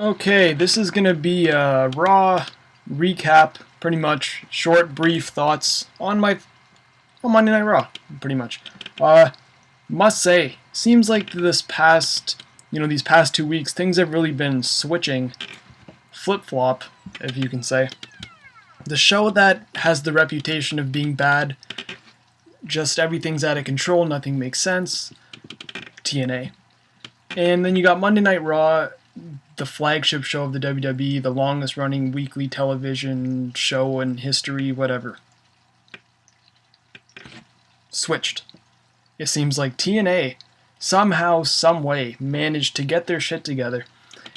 Okay, this is gonna be a Raw recap, pretty much short, brief thoughts on Monday Night Raw, pretty much. Must say, seems like these past 2 weeks, things have really been switching, flip flop, if you can say. The show that has the reputation of being bad, just everything's out of control, nothing makes sense. TNA. And then you got Monday Night Raw, the flagship show of the WWE, the longest running weekly television show in history, whatever. Switched. It seems like TNA somehow, some way, managed to get their shit together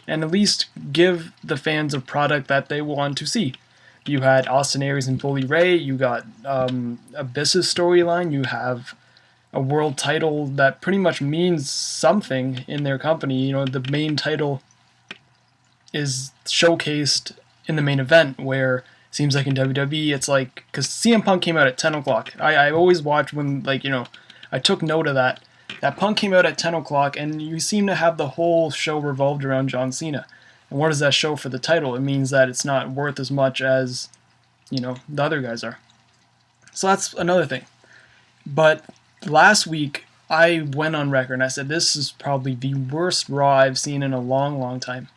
and at least give the fans a product that they want to see. You had Austin Aries and Bully Ray, you got Abyss's storyline, you have a world title that pretty much means something in their company. You know, the main title is showcased in the main event, where it seems like in WWE it's like, because CM Punk came out at 10 o'clock. I always watch when, I took note of that. That Punk came out at 10 o'clock, and you seem to have the whole show revolved around John Cena. And what does that show for the title? It means that it's not worth as much as, the other guys are. So that's another thing. But last week, I went on record and I said this is probably the worst Raw I've seen in a long, long time.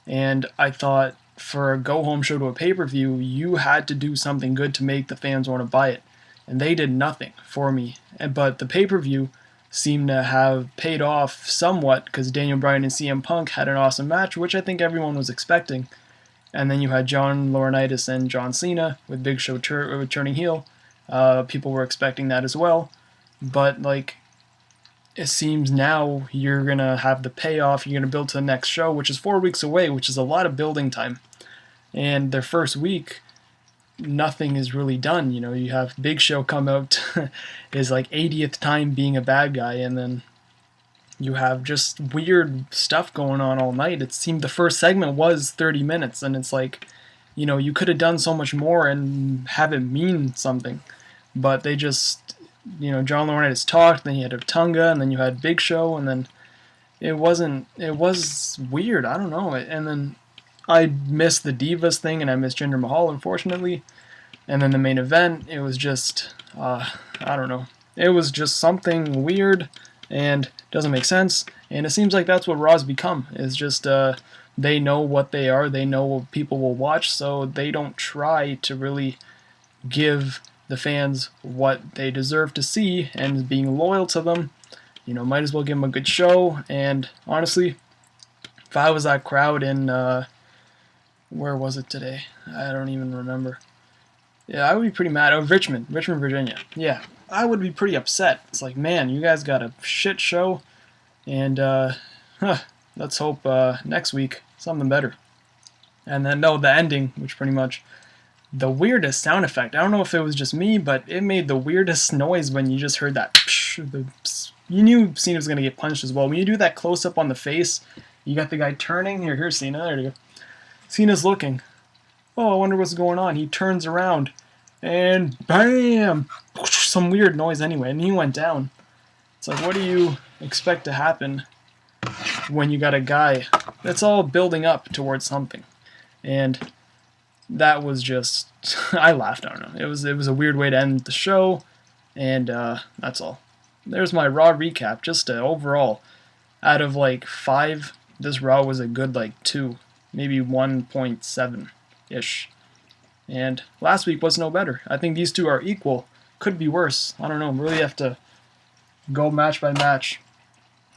And I thought for a go-home show to a pay-per-view, you had to do something good to make the fans want to buy it. And they did nothing for me. But the pay-per-view seemed to have paid off somewhat, because Daniel Bryan and CM Punk had an awesome match, which I think everyone was expecting. And then you had John Laurinaitis and John Cena with Big Show turning heel. People were expecting that as well. But, it seems now you're going to have the payoff, you're going to build to the next show, which is 4 weeks away, which is a lot of building time. And their first week, nothing is really done. You have Big Show come out his 80th time being a bad guy, and then you have just weird stuff going on all night. It seemed the first segment was 30 minutes, and it's you could have done so much more and have it mean something. But they just, John Laurinaitis talked, then you had Tunga, and then you had Big Show, and then it was weird. I don't know. And then I missed the Divas thing, and I missed Jinder Mahal, unfortunately. And then the main event, it was just, I don't know. It was just something weird and doesn't make sense. And it seems like that's what Raw's become. It's just, they know what they are. They know what people will watch, so they don't try to really give the fans what they deserve to see, and being loyal to them, might as well give them a good show. And honestly, if I was that crowd in, where was it today? I don't even remember. Yeah, I would be pretty mad. Oh, Richmond, Virginia. Yeah, I would be pretty upset. It's like, man, you guys got a shit show, and let's hope next week something better. And then, no, the ending, which pretty much the weirdest sound effect. I don't know if it was just me, but it made the weirdest noise when you just heard that. Psh, you knew Cena was going to get punched as well. When you do that close-up on the face, you got the guy turning. Here's Cena. There you go. Cena's looking. Oh, I wonder what's going on. He turns around, and bam! Some weird noise anyway, and he went down. It's like, what do you expect to happen when you got a guy that's all building up towards something? And that was just, I laughed. I don't know. It was a weird way to end the show, and that's all. There's my Raw recap. Just overall, out of 5, this Raw was a good 2, maybe 1.7-ish. And last week was no better. I think these two are equal. Could be worse. I don't know. Really have to go match by match.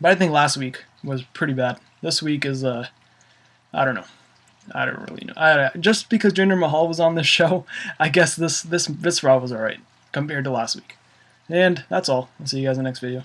But I think last week was pretty bad. This week is, I don't know. I don't really know. Just because Jinder Mahal was on this show, I guess this Raw was alright compared to last week. And that's all. I'll see you guys in the next video.